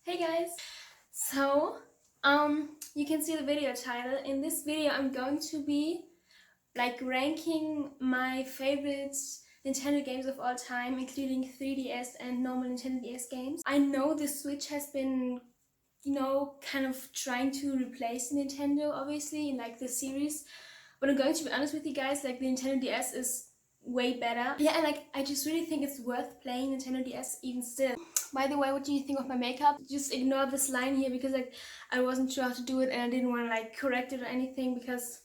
Hey guys! So, you can see the video title. In this video, I'm going to be ranking my favorite Nintendo games of all time, including 3DS and normal Nintendo DS games. I know the Switch has been, kind of trying to replace Nintendo, obviously, in the series. But I'm going to be honest with you guys, the Nintendo DS is way better. Yeah, and I just really think it's worth playing Nintendo DS even still. By the way, what do you think of my makeup? Just ignore this line here because I wasn't sure how to do it and I didn't want to correct it or anything, because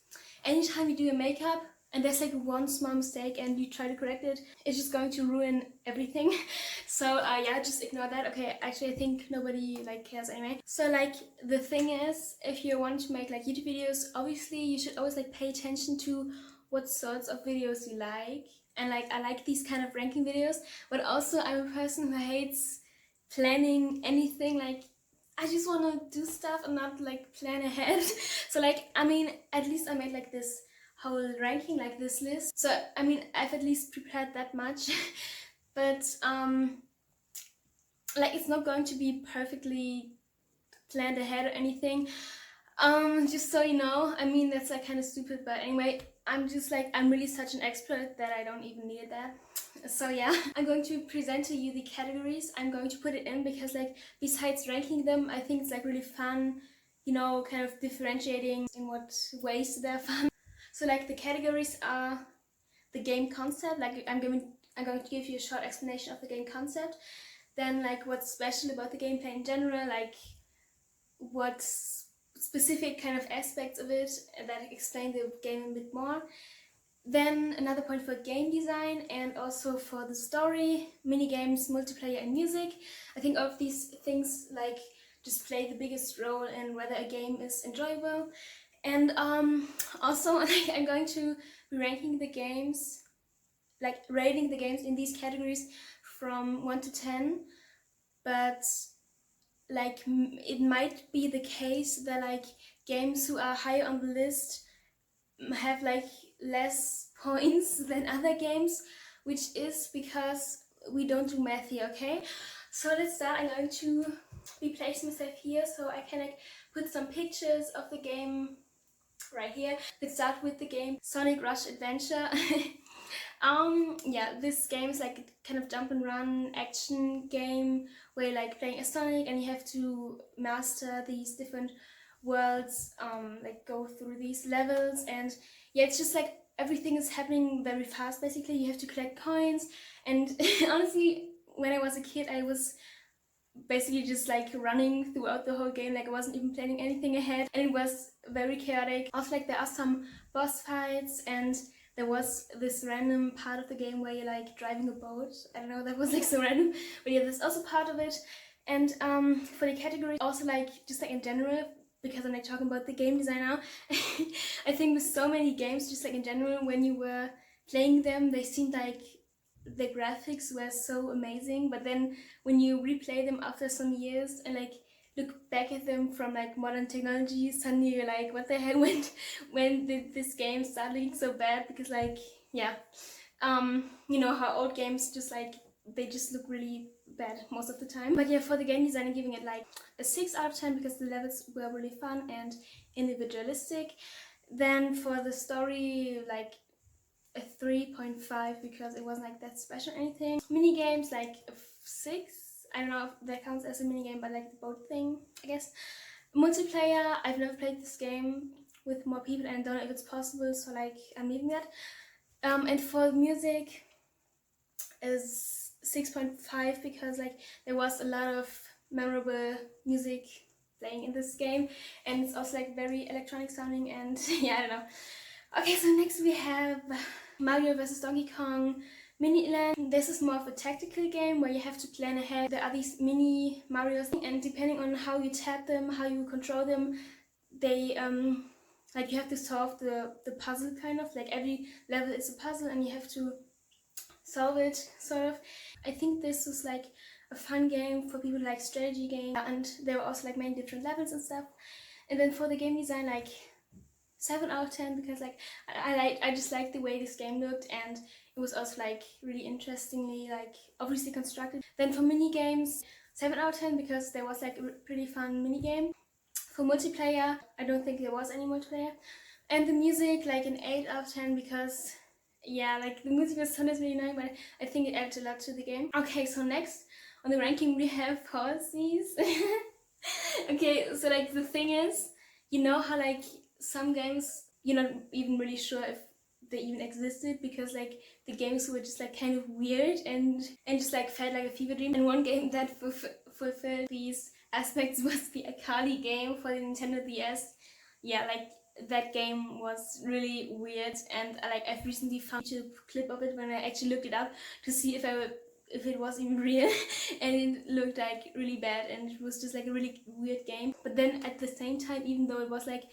anytime you do your makeup and there's one small mistake and you try to correct it, it's just going to ruin everything. So yeah, just ignore that. Okay, actually I think nobody cares anyway. So the thing is, if you want to make YouTube videos, obviously you should always pay attention to what sorts of videos you like. And I like these kind of ranking videos, but also I'm a person who hates planning anything. I just want to do stuff and not plan ahead. So I mean, at least I made this whole ranking, this list. So I mean, I've at least prepared that much. But it's not going to be perfectly planned ahead or anything. Just so you know, I mean, that's kind of stupid, but anyway, I'm just I'm really such an expert that I don't even need that. So yeah, I'm going to present to you the categories. I'm going to put it in because besides ranking them, I think it's really fun, kind of differentiating in what ways they're fun. So the categories are the game concept. I'm going to give you a short explanation of the game concept. Then what's special about the gameplay in general, what specific kind of aspects of it that explain the game a bit more. Then another point for game design and also for the story, minigames, multiplayer and music. I think all of these things just play the biggest role in whether a game is enjoyable. And also I'm going to be ranking the games, rating the games in these categories from 1 to 10, but it might be the case that games who are higher on the list have less points than other games, which is because we don't do math here. Okay, so let's start. I'm going to be placing myself here so I can put some pictures of the game right here. Let's start with the game Sonic Rush Adventure. Yeah, this game is a kind of jump and run action game where you're playing as Sonic and you have to master these different worlds, go through these levels. And yeah, it's just everything is happening very fast. Basically, you have to collect coins, and honestly, when I was a kid, I was basically just running throughout the whole game. I wasn't even planning anything ahead, and it was very chaotic. Also, there are some boss fights, and there was this random part of the game where you're driving a boat. I don't know, that was so random, but yeah, that's also part of it. And for the category, also just in general, because I'm talking about the game design now, I think with so many games, just in general, when you were playing them, they seemed the graphics were so amazing, but then when you replay them after some years and look back at them from modern technology, suddenly you're what the hell, when did this game start looking so bad? Because yeah, you know how old games just they just look really bad most of the time. But yeah, for the game design, I'm giving it a 6 out of 10 because the levels were really fun and individualistic. Then for the story, a 3.5 because it wasn't that special or anything. Mini games, a 6. I don't know if that counts as a mini game, but the boat thing, I guess. Multiplayer, I've never played this game with more people and I don't know if it's possible, so I'm leaving that. And for music is 6.5 because there was a lot of memorable music playing in this game, and it's also very electronic sounding, and yeah, I don't know. Okay, so next we have Mario vs Donkey Kong Mini Land. This is more of a tactical game where you have to plan ahead. There are these mini Marios, and depending on how you tap them, how you control them, they you have to solve the puzzle kind of. Every level is a puzzle and you have to solve it, sort of. I think this was a fun game for people who like strategy games, and there were also many different levels and stuff. And then for the game design, 7 out of 10 because I just liked the way this game looked, and it was also really interestingly obviously constructed. Then for mini games, 7 out of 10 because there was like a pretty fun mini game. For multiplayer, I don't think there was any multiplayer. And the music, like an 8 out of 10 because yeah, like the music was sometimes really annoying, but I think it added a lot to the game. Okay, so next on the ranking we have policies. Okay, so like the thing is, you know how like some games you're not even really sure if they even existed because like the games were just like kind of weird and just like felt like a fever dream. And one game that fulfilled these aspects was the Akali game for the Nintendo DS. Yeah, like that game was really weird, and like I've recently found a clip of it when I actually looked it up to see if it was even real, and it looked like really bad, and it was just like a really weird game. But then at the same time, even though it was like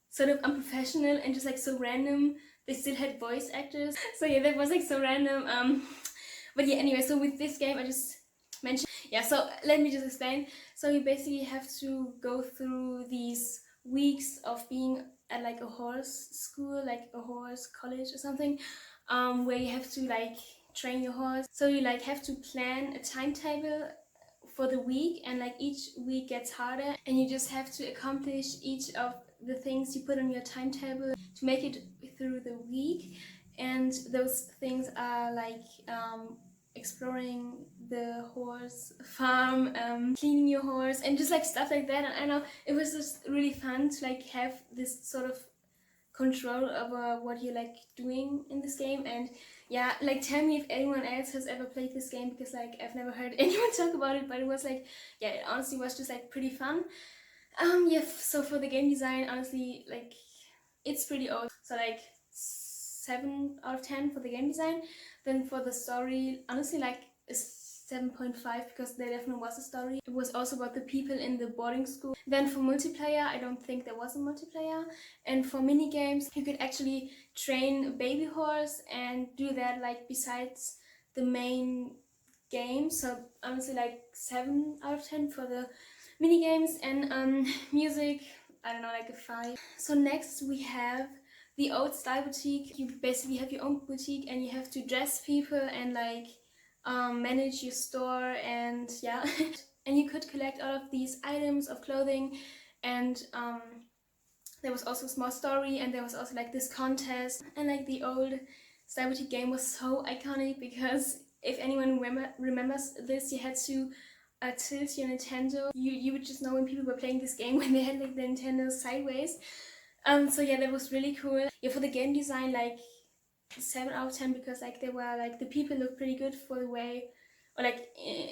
sort of unprofessional and just like so random, they still had voice actors. So yeah, that was like so random. But yeah, anyway, so with this game I just mentioned, yeah, so let me just explain. So you basically have to go through these weeks of being at like a horse school, like a horse college or something, where you have to like train your horse. So you like have to plan a timetable for the week, and like each week gets harder, and you just have to accomplish each of the things you put on your timetable to make it through the week. And those things are like exploring the horse farm, cleaning your horse, and just like stuff like that. And I know it was just really fun to like have this sort of control over what you're like doing in this game. And yeah, like tell me if anyone else has ever played this game, because like I've never heard anyone talk about it, but it was like, yeah, it honestly was just like pretty fun. Yeah, so for the game design, honestly, like it's pretty old, so like 7 out of 10 for the game design. Then for the story, honestly, like a 7.5 because there definitely was a story. It was also about the people in the boarding school. Then for multiplayer, I don't think there was a multiplayer. And for mini games, you could actually train a baby horse and do that like besides the main game. So honestly, like 7 out of 10 for the mini games. And music, I don't know, like a 5. So next we have the old style boutique. You basically have your own boutique and you have to dress people and like manage your store, and yeah. And you could collect all of these items of clothing, and there was also a small story, and there was also like this contest. And like the old style boutique game was so iconic because if anyone remembers this, you had to tilt your Nintendo. You would just know when people were playing this game when they had like the Nintendo sideways. So yeah, that was really cool. Yeah, for the game design, like 7 out of 10 because like they were like the people look pretty good for the way, or like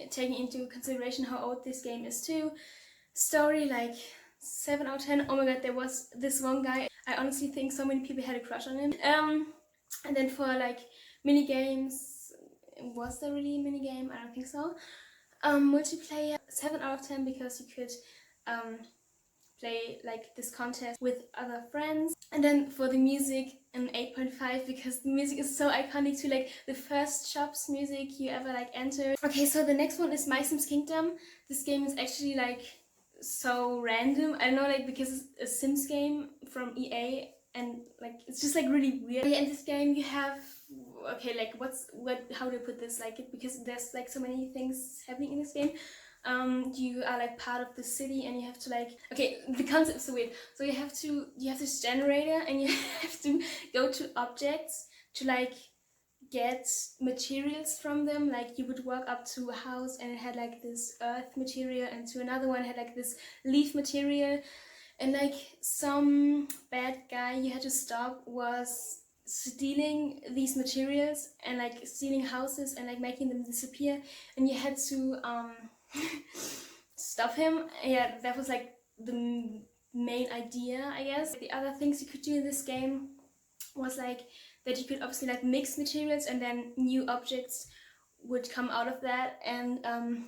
taking into consideration how old this game is too. Story, like 7 out of 10. Oh my god, there was this one guy, I honestly think so many people had a crush on him. And then for like mini games, was there really a mini game? I don't think so. Multiplayer, 7 out of 10 because you could play like this contest with other friends. And then for the music, an 8.5 because the music is so iconic too, like the first shops music you ever like entered. Okay, so the next one is My Sims Kingdom. This game is actually like so random. I don't know, like because it's a Sims game from EA, and like it's just like really weird. Yeah, in this game you have, okay, like how do I put this, like because there's like so many things happening in this game. You are like part of the city, and you have to like, okay, the concept is so weird. So you have this generator, and you have to go to objects to like get materials from them. Like you would walk up to a house and it had like this earth material, and to another one had like this leaf material, and like some bad guy you had to stop was stealing these materials and like stealing houses and like making them disappear, and you had to stop him. Yeah, that was like the main idea, I guess. The other things you could do in this game was like that you could obviously like mix materials, and then new objects would come out of that. And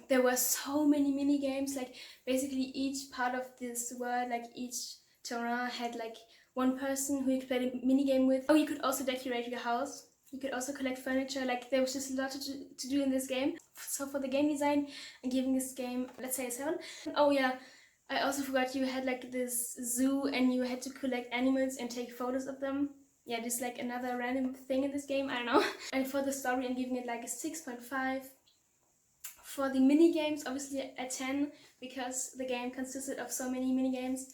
there were so many mini games. Like basically each part of this world, like each terrain had like one person who you could play the mini game with. Oh, you could also decorate your house. You could also collect furniture. Like there was just a lot to do in this game. So for the game design, I'm giving this game, let's say, a 7. Oh yeah, I also forgot you had like this zoo, and you had to collect animals and take photos of them. Yeah, just like another random thing in this game, I don't know. And for the story, I'm giving it like a 6.5. For the mini games, obviously a 10 because the game consisted of so many mini games.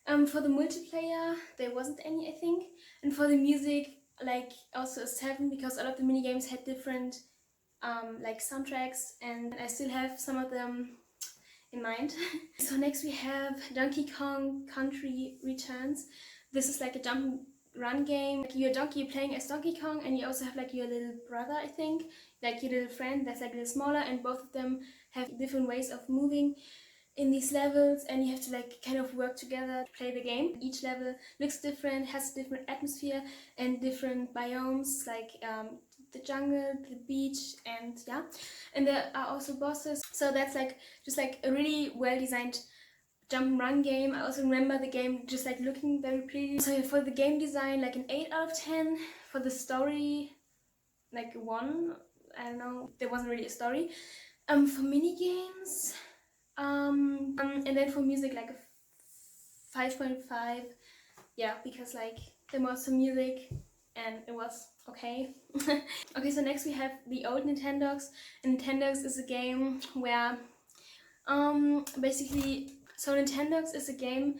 For the multiplayer, there wasn't any, I think. And for the music, like also a 7 because all of the mini games had different like soundtracks, and I still have some of them in mind. So next we have Donkey Kong Country Returns. This is like a jump and run game. Like you're Donkey, you're playing as Donkey Kong, and you also have like your little brother, I think, like your little friend that's like a little smaller, and both of them have different ways of moving in these levels, and you have to like kind of work together to play the game. Each level looks different, has a different atmosphere and different biomes, like the jungle, the beach, and yeah. And there are also bosses, so that's like just like a really well designed jump and run game. I also remember the game just like looking very pretty. So for the game design, like an 8 out of 10. For the story, like 1. I don't know, there wasn't really a story. For mini games, and then for music, like a 5.5. Yeah, because like there was some music and it was okay. Okay, so next we have the old Nintendogs. And Nintendogs is a game where basically, so Nintendogs is a game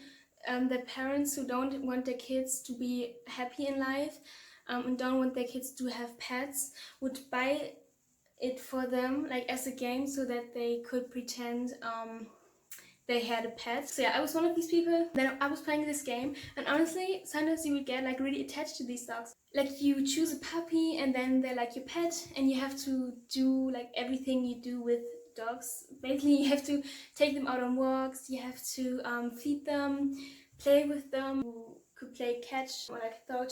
that parents who don't want their kids to be happy in life and don't want their kids to have pets would buy it for them, like as a game, so that they could pretend they had a pet. So yeah, I was one of these people. Then I was playing this game, and honestly, sometimes you would get like really attached to these dogs. Like you choose a puppy, and then they're like your pet, and you have to do like everything you do with dogs. Basically, you have to take them out on walks. You have to feed them, play with them. You could play catch or like throw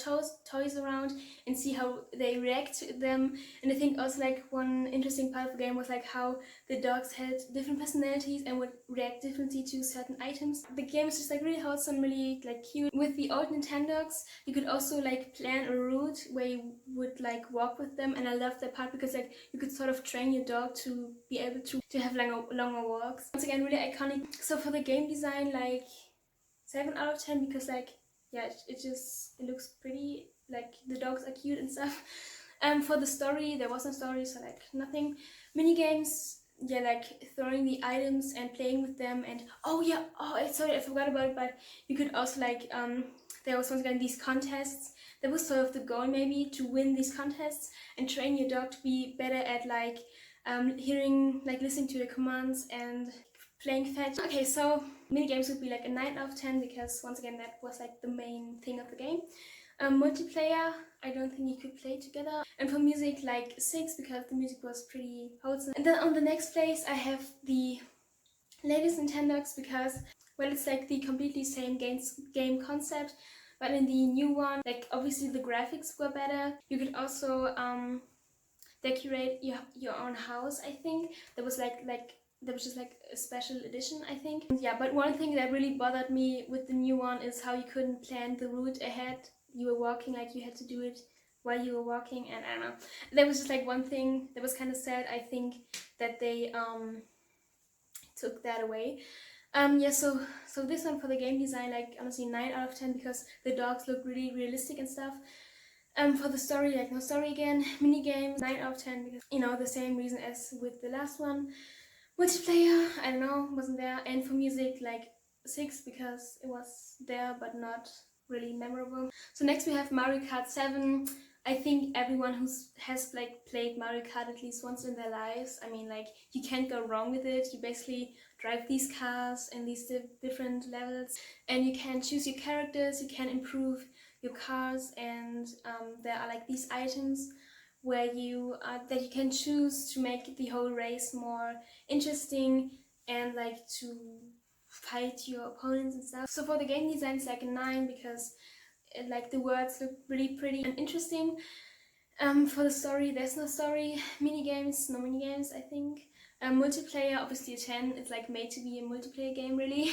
toys around and see how they react to them. And I think also like one interesting part of the game was like how the dogs had different personalities and would react differently to certain items. The game is just like really wholesome, really like cute. With the old Nintendogs, you could also like plan a route where you would like walk with them, and I love that part because like you could sort of train your dog to be able to have longer walks. Once again, really iconic. So for the game design, like 7 out of 10 because like yeah, it looks pretty, like the dogs are cute and stuff. For the story, there was no story, so like nothing. Mini games, yeah, like throwing the items and playing with them, and oh yeah, sorry, I forgot about it, but you could also like there was once again these contests. That was sort of the goal, maybe, to win these contests and train your dog to be better at like hearing, like listening to the commands and playing fetch. Okay, so mini games would be like a 9 out of 10 because once again that was like the main thing of the game. Multiplayer, I don't think you could play together. And for music, like 6 because the music was pretty wholesome. And then on the next place I have the latest Nintendogs because, well, it's like the completely same game concept, but in the new one, like obviously the graphics were better. You could also decorate your own house, I think. There was there was just like a special edition, I think. Yeah, but one thing that really bothered me with the new one is how you couldn't plan the route ahead. You were walking, like you had to do it while you were walking, and I don't know. There was just like one thing that was kind of sad, I think, that they took that away. Yeah, so this one for the game design, like honestly 9 out of 10 because the dogs look really realistic and stuff. For the story, like no story again. Mini games, 9 out of 10 because, you know, the same reason as with the last one. Multiplayer, I don't know, wasn't there. And for music, like 6 because it was there but not really memorable. So next we have Mario Kart 7. I think everyone who has like played Mario Kart at least once in their lives, I mean, like you can't go wrong with it. You basically drive these cars in these different levels, and you can choose your characters, you can improve your cars, and there are like these items where you that you can choose to make the whole race more interesting and like to fight your opponents and stuff. So for the game design, it's like a 9 because like the words look really pretty and interesting. For the story, there's no story. Mini games, no mini games, I think. Multiplayer, obviously a 10. It's like made to be a multiplayer game, really.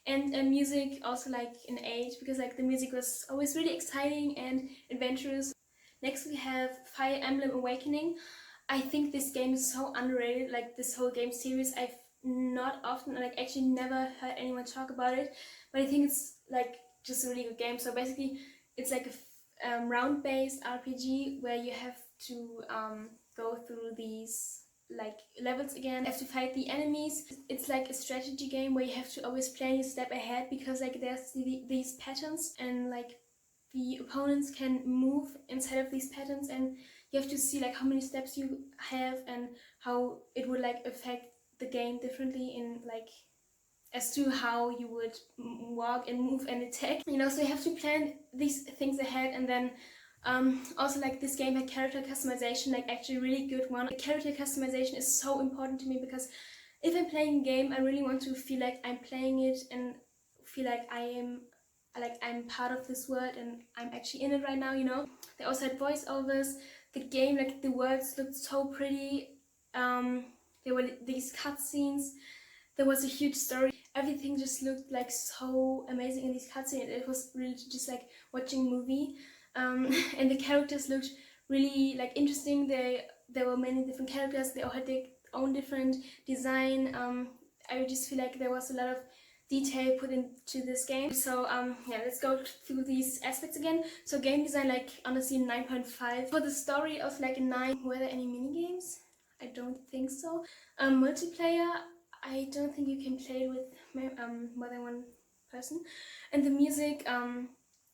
And music, also like an 8 because like the music was always really exciting and adventurous. Next we have Fire Emblem Awakening. I think this game is so underrated, like this whole game series. I've not often, like actually never heard anyone talk about it, but I think it's like just a really good game. So basically it's like a round-based RPG where you have to go through these like levels again. You have to fight the enemies. It's like a strategy game where you have to always plan your step ahead, because like there's these patterns, and like the opponents can move inside of these patterns, and you have to see like how many steps you have and how it would like affect the game differently in like as to how you would walk and move and attack, you know. So you have to plan these things ahead. And then also like this game had character customization, like actually really good one. The character customization is so important to me, because if I'm playing a game, I really want to feel like I'm playing it and feel like I'm part of this world and I'm actually in it right now, you know. They also had voiceovers. The game, like the words looked so pretty. There were these cutscenes. There was a huge story. Everything just looked like so amazing in these cutscenes. It was really just like watching a movie. And the characters looked really like interesting. There were many different characters. They all had their own different design. I just feel like there was a lot of detail put into this game. So yeah, let's go through these aspects again. So game design, like honestly 9.5. For the story, also like a 9. Were there any mini games? I don't think so. Multiplayer, I don't think you can play with more than one person. And the music,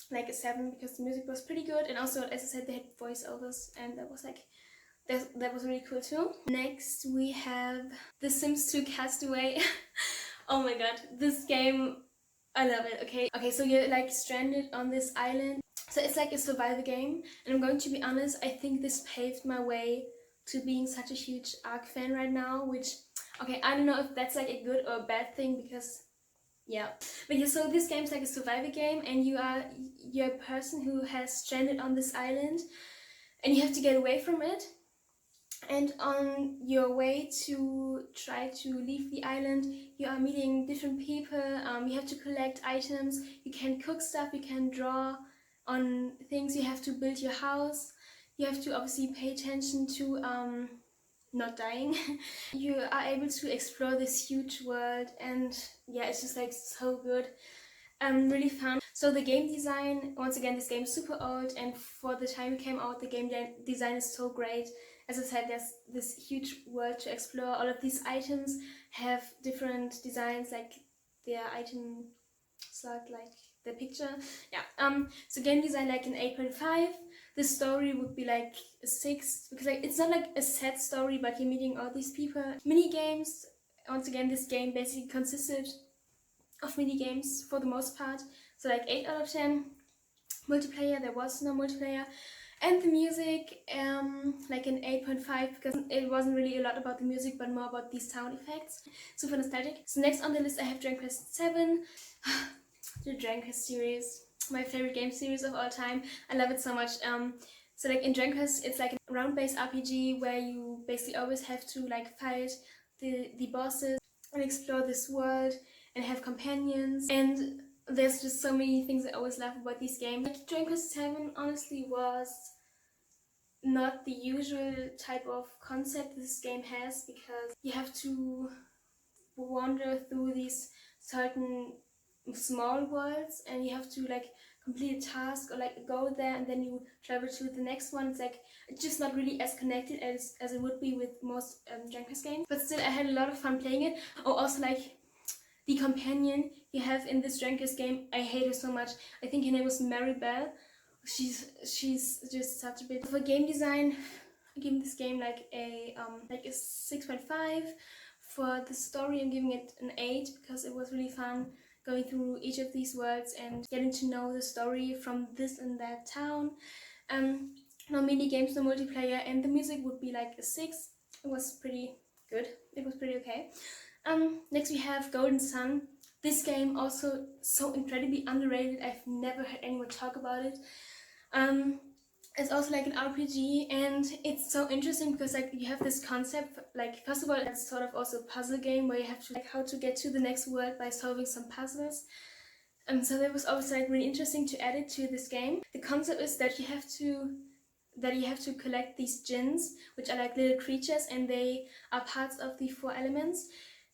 like a 7, because the music was pretty good, and also as I said, they had voiceovers, and that was like that was really cool too. Next we have The Sims 2 Castaway. Oh my god, this game, I love it. Okay, so you're like stranded on this island. So it's like a survival game, and I'm going to be honest, I think this paved my way to being such a huge Ark fan right now, which, okay, I don't know if that's like a good or a bad thing, because yeah. But yeah, so this game's like a survival game, and you're a person who has stranded on this island, and you have to get away from it. And on your way to try to leave the island, you are meeting different people. You have to collect items, you can cook stuff, you can draw on things, you have to build your house, you have to obviously pay attention to not dying. You are able to explore this huge world, and yeah, it's just like so good. Really fun. So the game design, once again, this game is super old, and for the time it came out, the game design is so great. As I said, there's this huge world to explore. All of these items have different designs, like their item slot, like the picture. Yeah. So game design like an 8.5. The story would be like a 6, because like it's not like a sad story, but you're meeting all these people. Mini games. Once again, this game basically consisted of mini games for the most part. So like 8 out of 10. Multiplayer, there was no multiplayer. And the music, like an 8.5, because it wasn't really a lot about the music, but more about these sound effects. Super nostalgic. So next on the list I have Dragon Quest 7. The Dragon Quest series, my favorite game series of all time. I love it so much. So like in Dragon Quest, it's like a round-based RPG where you basically always have to like fight the bosses and explore this world and have companions. And there's just so many things I always love about these games. Like Dragon Quest 7 honestly was not the usual type of concept this game has, because you have to wander through these certain small worlds, and you have to like complete a task or like go there and then you travel to the next one. It's like just not really as connected as it would be with most Dragon Quest games, but still I had a lot of fun playing it. Oh, also like the companion you have in this Dragon Quest game, I hate her so much. I think her name was Mary Bell. She's just such a bit. For game design, I give this game like a 6.5. For the story, I'm giving it an 8, because it was really fun going through each of these worlds and getting to know the story from this and that town. No mini games, no multiplayer, and the music would be like a 6. It was pretty good. It was pretty okay. Next we have Golden Sun. This game also so incredibly underrated. I've never heard anyone talk about it. It's also like an RPG, and it's so interesting because like you have this concept, like first of all it's sort of also a puzzle game where you have to like how to get to the next world by solving some puzzles. So that was also like really interesting to add it to this game. The concept is that you have to collect these jinns, which are like little creatures, and they are parts of the 4 elements.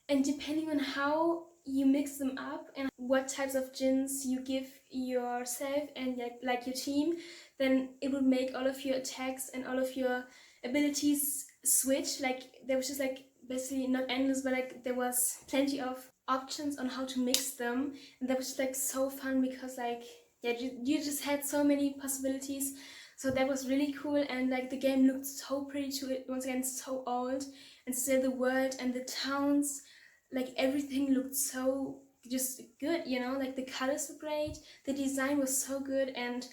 And depending on how you mix them up and what types of jinns you give yourself and like your team, then it will make all of your attacks and all of your abilities switch. Like there was just like basically not endless, but like there was plenty of options on how to mix them, and that was just like so fun because like yeah, you just had so many possibilities. So that was really cool, and like the game looked so pretty to it. Once again, so old, and still the world and the towns, like everything looked so just good, you know, like the colors were great, the design was so good. And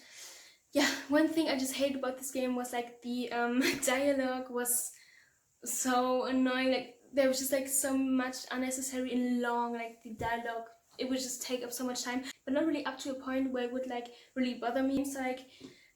yeah, one thing I just hate about this game was like the dialogue was so annoying. Like there was just like so much unnecessary and long, like the dialogue, it would just take up so much time, but not really up to a point where it would like really bother me. So like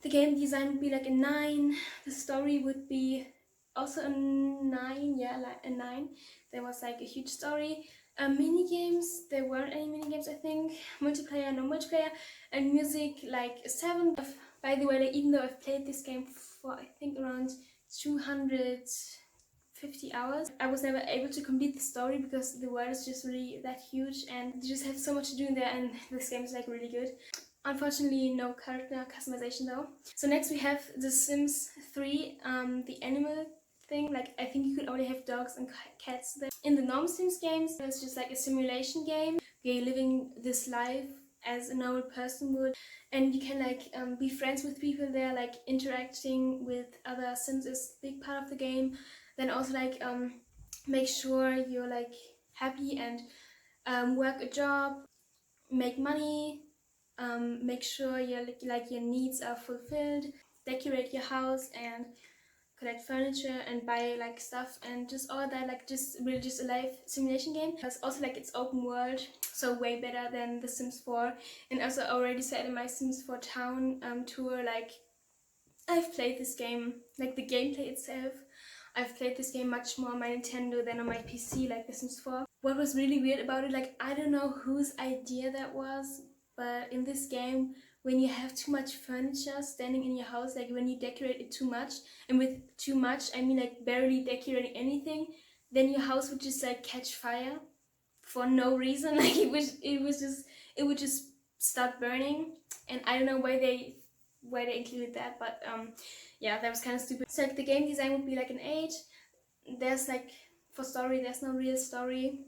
the game design would be like a 9, the story would be also a 9, yeah, like a 9. There was like a huge story. Mini games, there weren't any mini games, I think. Multiplayer, no multiplayer. And music, like a 7. By the way, like, even though I've played this game for I think around 250 hours, I was never able to complete the story because the world is just really that huge and you just have so much to do in there, and this game is like really good. Unfortunately, no character customization though. So next we have The Sims 3, the animal thing. Like I think you could only have dogs and cats there. In the normal Sims games, it's just like a simulation game. You're living this life as a normal person would, and you can like be friends with people there. Like interacting with other Sims is a big part of the game. Then also like make sure you're like happy and work a job, make money, make sure your needs are fulfilled, decorate your house and collect furniture and buy like stuff and just all that. Like just really just a life simulation game. It's also like it's open world, so way better than The Sims 4. And also I already said in my Sims 4 town tour, like I've played this game, like the gameplay itself, I've played this game much more on my Nintendo than on my PC, like The Sims 4. What was really weird about it, like I don't know whose idea that was, but in this game, when you have too much furniture standing in your house, like when you decorate it too much, and with too much I mean like barely decorating anything, then your house would just like catch fire for no reason. Like it would just start burning, and I don't know why they included that, but yeah, that was kind of stupid. So like the game design would be like an 8. There's like, for story, there's no real story.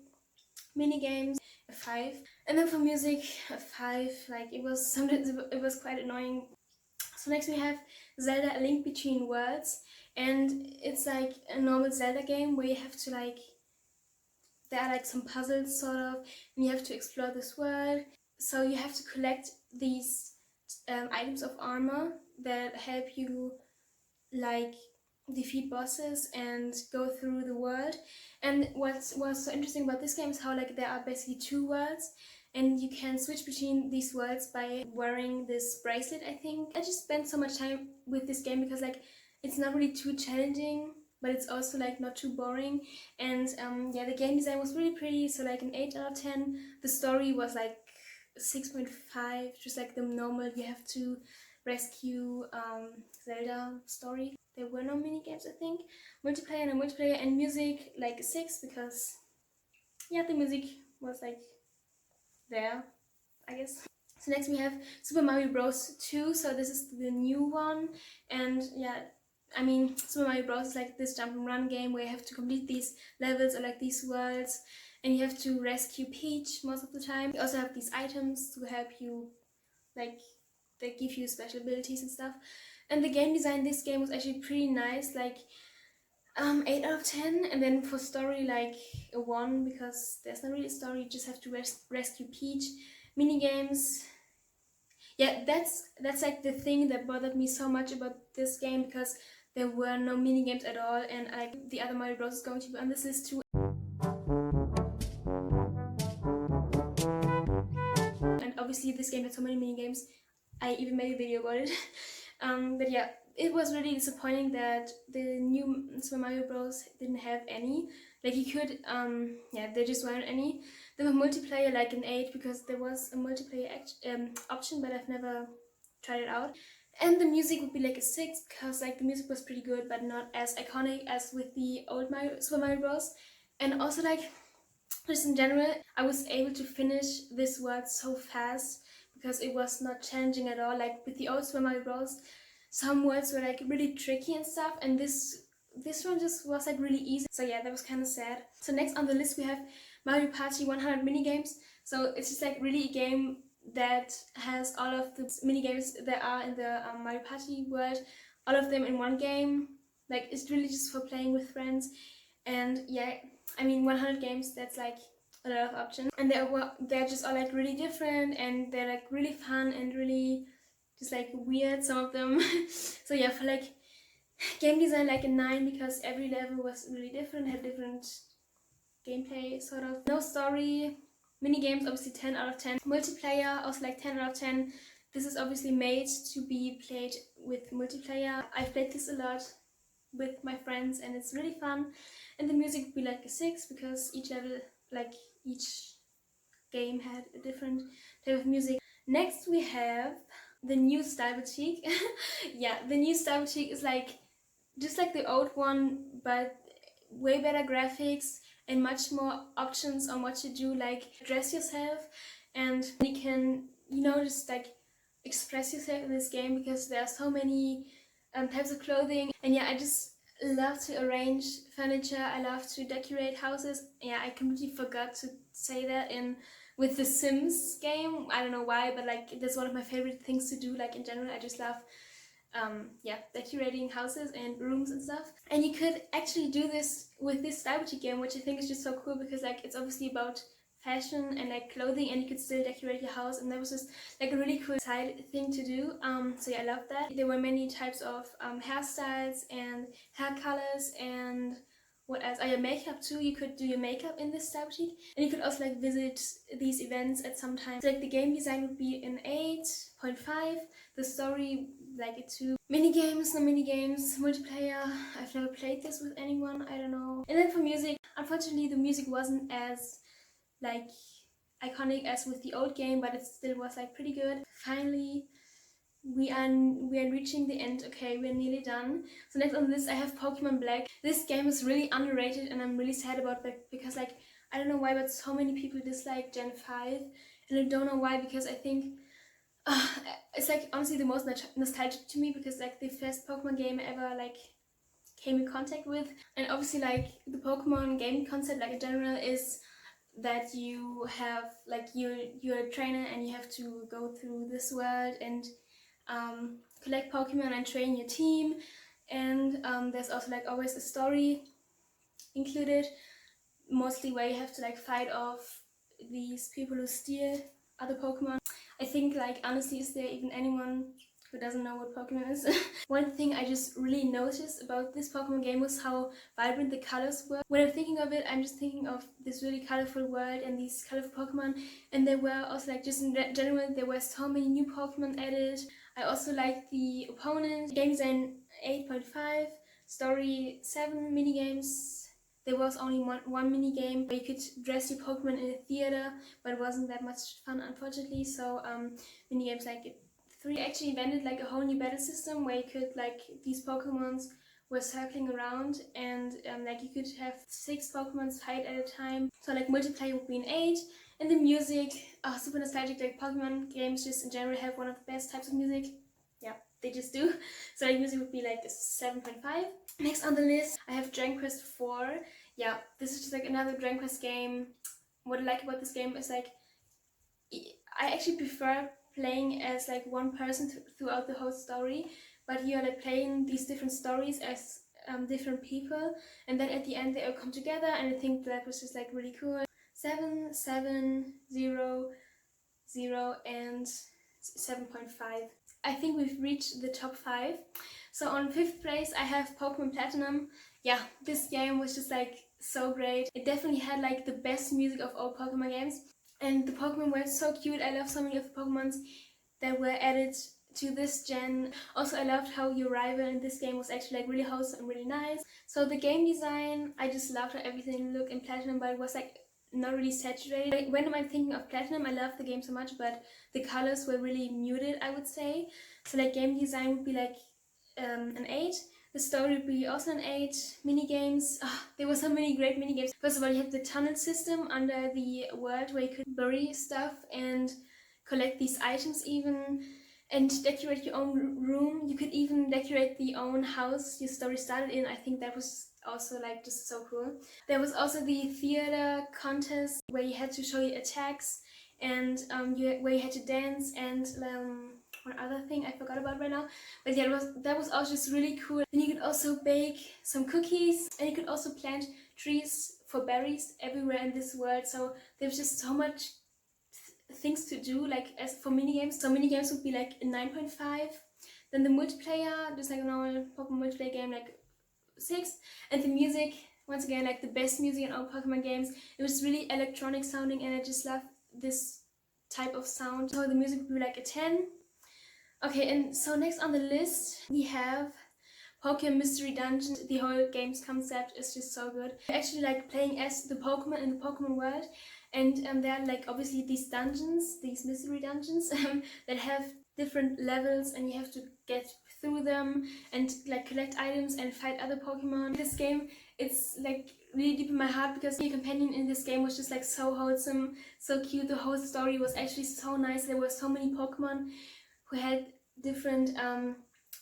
Mini games, a 5. And then for music, a 5. Like it was quite annoying. So next we have Zelda: A Link Between Worlds, and it's like a normal Zelda game where you have to like, there are like some puzzles sort of, and you have to explore this world. So you have to collect these items of armor that help you like defeat bosses and go through the world. And what was so interesting about this game is how like there are basically 2 worlds, and you can switch between these worlds by wearing this bracelet, I think. I just spent so much time with this game because like it's not really too challenging, but it's also like not too boring. And yeah, the game design was really pretty, so like an 8 out of 10. The story was like 6.5, just like the normal you have to rescue Zelda story. There were no mini games, I think. Multiplayer and multiplayer, and music like a 6 because yeah, the music was like there, I guess. So next we have Super Mario Bros. 2. So this is the new one, and yeah, I mean Super Mario Bros. Is like this jump and run game where you have to complete these levels or like these worlds, and you have to rescue Peach most of the time. You also have these items to help you, like they give you special abilities and stuff. And the game design this game was actually pretty nice, like 8 out of 10. And then for story, like a 1 because there's not really a story, you just have to rescue Peach. Mini games, yeah, that's like the thing that bothered me so much about this game, because there were no mini games at all, and the other Mario Bros is going to be on this list too. And obviously this game had so many mini games, I even made a video about it. But yeah, it was really disappointing that the new Super Mario Bros. Didn't have any. Like you could, yeah, there just weren't any. There were multiplayer, like an 8, because there was a multiplayer option, but I've never tried it out. And the music would be like a 6, because like the music was pretty good, but not as iconic as with the old Super Mario Bros. And also like, just in general, I was able to finish this world so fast because it was not challenging at all. Like with the old Super Mario Bros., some words were like really tricky and stuff, and this this one just was like really easy. So yeah, that was kind of sad. So next on the list we have Mario Party 100 minigames. So it's just like really a game that has all of the minigames that are in the Mario Party world, all of them in one game. Like it's really just for playing with friends. And yeah, I mean 100 games, that's like a lot of options, and they're just all like really different, and they're like really fun and really just like weird, some of them. So yeah, for like game design, like a 9, because every level was really different, had different gameplay sort of. No story. Mini games obviously 10 out of 10. Multiplayer also like 10 out of 10. This is obviously made to be played with multiplayer. I've played this a lot with my friends and it's really fun. And the music would be like a 6, because each level, like each game had a different type of music. Next we have the new Style Boutique. Yeah, the new Style Boutique is like just like the old one, but way better graphics and much more options on what to do, like dress yourself, and you can, you know, just like express yourself in this game, because there are so many types of clothing. And yeah, I just love to arrange furniture, I love to decorate houses. Yeah, I completely forgot to say that in with the Sims game. I don't know why, but like that's one of my favorite things to do. Like in general, I just love yeah, decorating houses and rooms and stuff. And you could actually do this with this Style Boutique game, which I think is just so cool, because like it's obviously about fashion and like clothing, and you could still decorate your house, and that was just like a really cool side thing to do. So yeah, I love that. There were many types of hairstyles and hair colors, and what else? Oh yeah, makeup too. You could do your makeup in this Style Boutique, and you could also like visit these events at some time. So like the game design would be an 8.5. The story like a 2. Mini games, no mini games, multiplayer. I've never played this with anyone. I don't know. And then for music, unfortunately, the music wasn't as like iconic as with the old game, but it still was like pretty good. Finally, we are reaching the end. Okay, we're nearly done. So next on this I have Pokemon Black. This game is really underrated, and I'm really sad about that, because like I don't know why, but so many people dislike Gen 5, and I don't know why, because I think uh, it's like honestly the most nostalgic to me, because like the first Pokemon game I ever like came in contact with. And obviously like the Pokemon game concept like in general is that you have like you're a trainer, and you have to go through this world and collect Pokemon and train your team. And there's also like always a story included, mostly where you have to like fight off these people who steal other Pokemon. I think like honestly, is there even anyone who doesn't know what Pokemon is? One thing I just really noticed about this Pokemon game was how vibrant the colors were. When I'm thinking of it, I'm just thinking of this really colorful world and these colorful Pokemon. And there were also like just in general, there were so many new Pokemon added. I also like the opponent. Game design 8.5, story 7, minigames. There was only one mini game where you could dress your Pokemon in a theater, but it wasn't that much fun, unfortunately. So mini games like 3 actually invented like a whole new battle system, where you could like these Pokemons were circling around, and like you could have 6 Pokemons fight at a time. So like multiplayer would be an 8. And the music, super nostalgic. Like Pokemon games just in general have one of the best types of music. Yeah, they just do. So like music would be like a 7.5. Next on the list I have Dragon Quest 4. Yeah, this is just like another Dragon Quest game. What I like about this game is like I actually prefer playing as like one person throughout the whole story, but you're like playing these different stories as different people, and then at the end they all come together, and I think that was just like really cool. 7, 7, 0, 0, and 7.5. I think we've reached the top 5. So on 5th place I have Pokemon Platinum. Yeah, this game was just like so great. It definitely had like the best music of all Pokemon games. And the Pokemon were so cute. I love so many of the Pokemons that were added to this gen. Also, I loved how your rival in this game was actually like really wholesome and really nice. So the game design, I just loved how everything looked in Platinum, but it was like not really saturated. When I'm thinking of Platinum, I love the game so much, but the colors were really muted, I would say. So like game design would be like an 8. The story would be also an 8. Minigames, there were so many great minigames. First of all, you have the tunnel system under the world where you could bury stuff and collect these items even. and decorate your own room. You could even decorate the own house your story started in. I think that was also like just so cool. There was also the theater contest where you had to show your attacks, and where you had to dance, and one other thing I forgot about right now. But yeah, that was also just really cool. Then you could also bake some cookies, and you could also plant trees for berries everywhere in this world. So there's just so much things to do, like as for mini games. So mini games would be like a 9.5. Then the multiplayer, just like a normal Pokemon multiplayer game, like 6. And the music, once again, like the best music in all Pokemon games. It was really electronic sounding, and I just love this type of sound. So the music would be like a 10. Okay, and so next on the list we have Pokemon Mystery Dungeon. The whole game's concept is just so good. I actually like playing as the Pokemon in the Pokemon world, and there are like obviously these dungeons, these mystery dungeons that have different levels, and you have to get through them and like collect items and fight other Pokemon. This game, it's like really deep in my heart because your companion in this game was just like so wholesome, so cute. The whole story was actually so nice. There were so many Pokemon who had different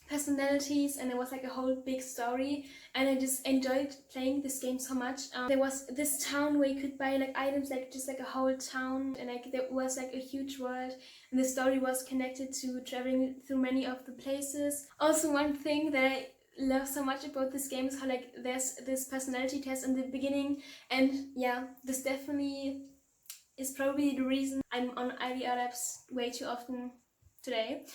personalities, and there was like a whole big story, and I just enjoyed playing this game so much. There was this town where you could buy like items, like just like a whole town, and like there was like a huge world, and the story was connected to traveling through many of the places. Also, one thing that I love so much about this game is how like there's this personality test in the beginning, and yeah, this definitely is probably the reason I'm on IDR Labs way too often today.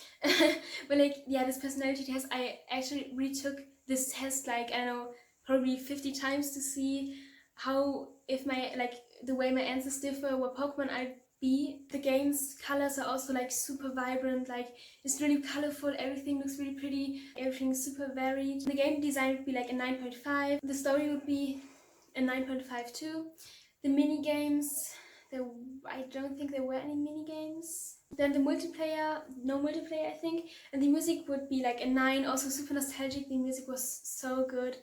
But like, yeah, this personality test, I actually retook this test like, I don't know, probably 50 times to see how, if my, like, the way my answers differ, what Pokemon I'd be. The game's colors are also like super vibrant, like it's really colorful, everything looks really pretty, everything's super varied. The game design would be like a 9.5. The story would be a 9.5 too. The mini games, I don't think there were any mini games. Then the multiplayer, no multiplayer I think, and the music would be like a 9, also super nostalgic. The music was so good.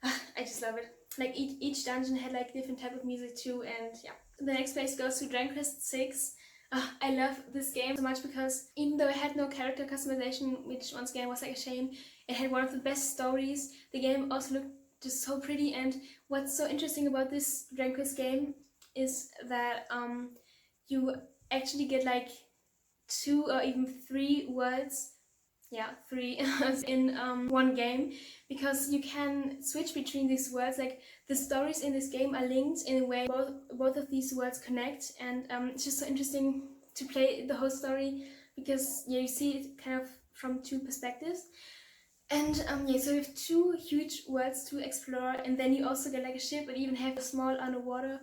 I just love it. Like each dungeon had like different type of music too, and yeah. The next place goes to Dragon Quest 6. I love this game so much because even though it had no character customization, which once again was like a shame, it had one of the best stories. The game also looked just so pretty, and what's so interesting about this Dragon Quest game is that you actually get like 2 or even 3 worlds, yeah, 3 in one game, because you can switch between these worlds. Like the stories in this game are linked in a way both of these worlds connect, and it's just so interesting to play the whole story because yeah, you see it kind of from 2 perspectives. And yeah, so you have 2 huge worlds to explore, and then you also get like a ship and even have a small underwater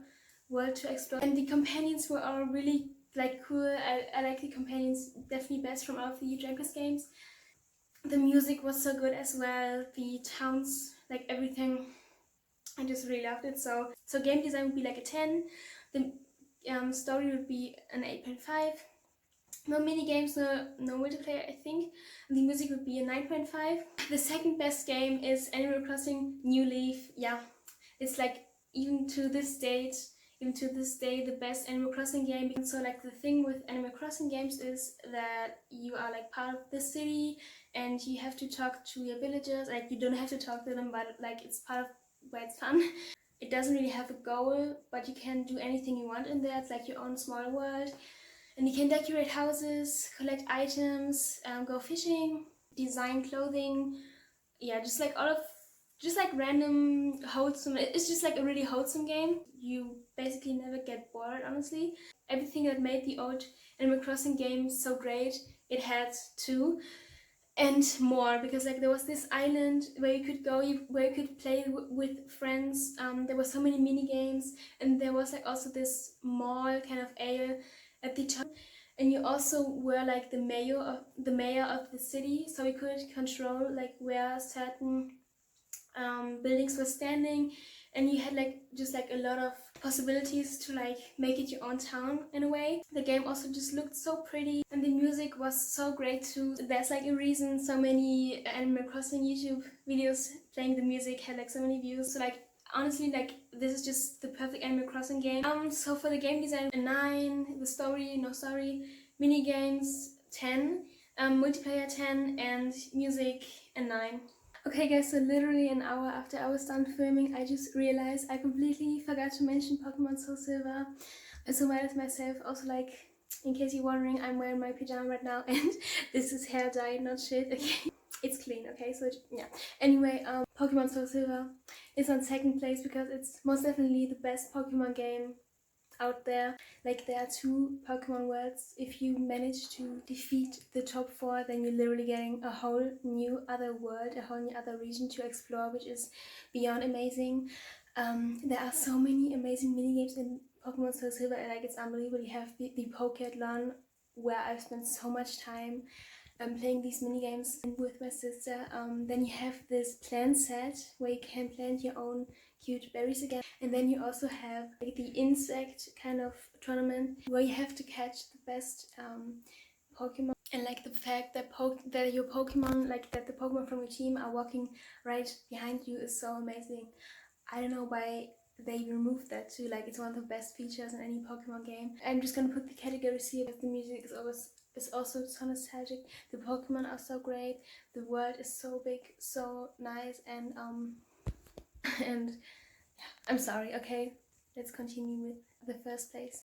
world to explore. And the companions were all really like cool. I like the companions definitely best from all of the Dragon Quest games. The music was so good as well, the towns, like everything, I just really loved it. So game design would be like a 10, the story would be an 8.5. No mini games, no multiplayer I think. The music would be a 9.5. The second best game is Animal Crossing New Leaf. Yeah, it's like even to this day the best Animal Crossing game. So like the thing with Animal Crossing games is that you are like part of the city and you have to talk to your villagers. Like you don't have to talk to them, but like it's part of where it's fun. It doesn't really have a goal, but you can do anything you want in there. It's like your own small world. And you can decorate houses, collect items, go fishing, design clothing. Yeah, just like random wholesome. It's just like a really wholesome game. You basically never get bored, honestly. Everything that made the old Animal Crossing game so great, it had too. And more, because like there was this island where you could go, where you could play with friends. There were so many mini games, and there was like also this mall kind of area at the top, and you also were like the mayor of the city, so you could control like where certain buildings were standing, and you had like just like a lot of possibilities to like make it your own town in a way. The game also just looked so pretty, and the music was so great too. There's like a reason so many Animal Crossing YouTube videos playing the music had like so many views. So like honestly, like this is just the perfect Animal Crossing game. So for the game design, a 9, the story, no story, mini games 10. multiplayer 10, and music a 9. Okay guys, so literally an hour after I was done filming, I just realized I completely forgot to mention Pokemon Soul Silver. So mad at myself. Also, like, in case you're wondering, I'm wearing my pajama right now and this is hair dye, not shit, okay? It's clean, okay? So yeah. Anyway, Pokemon Soul Silver is on second place because it's most definitely the best Pokemon game out there. Like, there are 2 Pokemon worlds. If you manage to defeat the top 4, then you're literally getting a whole new other world, a whole new other region to explore, which is beyond amazing. There are so many amazing minigames in Pokemon Soul Silver, and like, it's unbelievable. You have the Pokéathlon, where I've spent so much time playing these minigames with my sister. Then you have this plant set where you can plant your own cute berries again, and then you also have like the insect kind of tournament where you have to catch the best Pokemon. And like, the fact that that your Pokemon, like that the Pokemon from your team are walking right behind you is so amazing. I don't know why they removed that too. Like, it's one of the best features in any Pokemon game. I'm just gonna put the categories here because the music is also so nostalgic. The Pokemon are so great. The world is so big, so nice, and and yeah, I'm sorry. Okay, let's continue with the first place.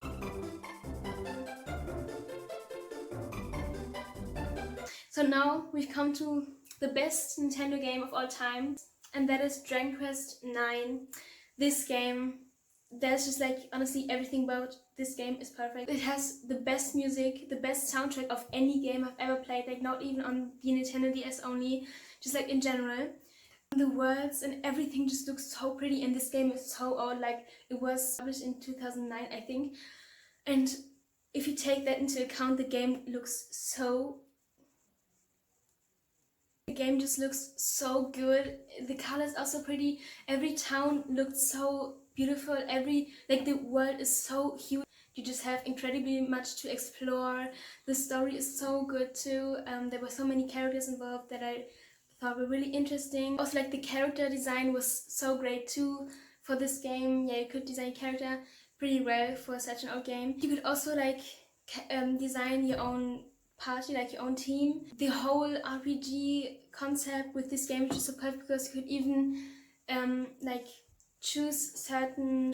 So now we've come to the best Nintendo game of all time, and that is Dragon Quest IX. This game, there's just like, honestly, everything about this game is perfect. It has the best music, the best soundtrack of any game I've ever played, like not even on the Nintendo DS only, just like in general. The worlds and everything just looks so pretty, and this game is so old. Like, it was published in 2009, I think, and if you take that into account, the game just looks so good. The colors are so pretty. Every town looked so beautiful. The world is so huge. You just have incredibly much to explore. The story is so good too. There were so many characters involved that I thought were really interesting. Also, like, the character design was so great too for this game. Yeah, you could design character pretty well for such an old game. You could also like design your own party, like your own team. The whole RPG concept with this game is just so perfect because you could even like choose certain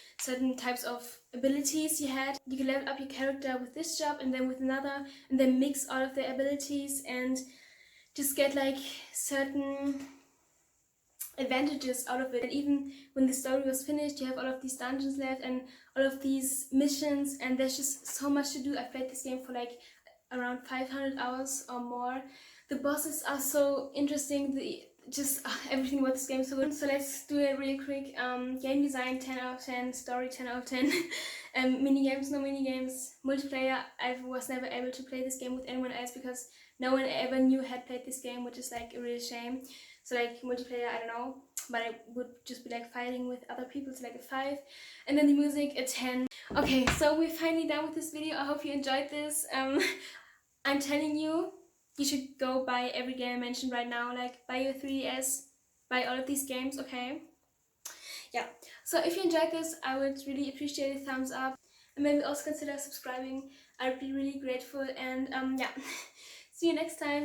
types of abilities you had. You could level up your character with this job and then with another, and then mix all of the abilities and just get like certain advantages out of it. And even when the story was finished, you have all of these dungeons left and all of these missions, and there's just so much to do. I played this game for like around 500 hours or more. The bosses are so interesting. Everything about this game is so good. So let's do a really quick game design 10 out of 10, story 10 out of 10, mini games, no mini games, multiplayer. I was never able to play this game with anyone else because no one I ever knew had played this game, which is like a real shame. So like, multiplayer, I don't know, but I would just be like fighting with other people, so like a 5. And then the music, a 10. Okay, so we're finally done with this video. I hope you enjoyed this. I'm telling you, you should go buy every game I mentioned right now. Like, buy your 3DS, buy all of these games, okay? Yeah, so if you enjoyed this, I would really appreciate a thumbs up, and maybe also consider subscribing. I'd be really grateful, and yeah, see you next time.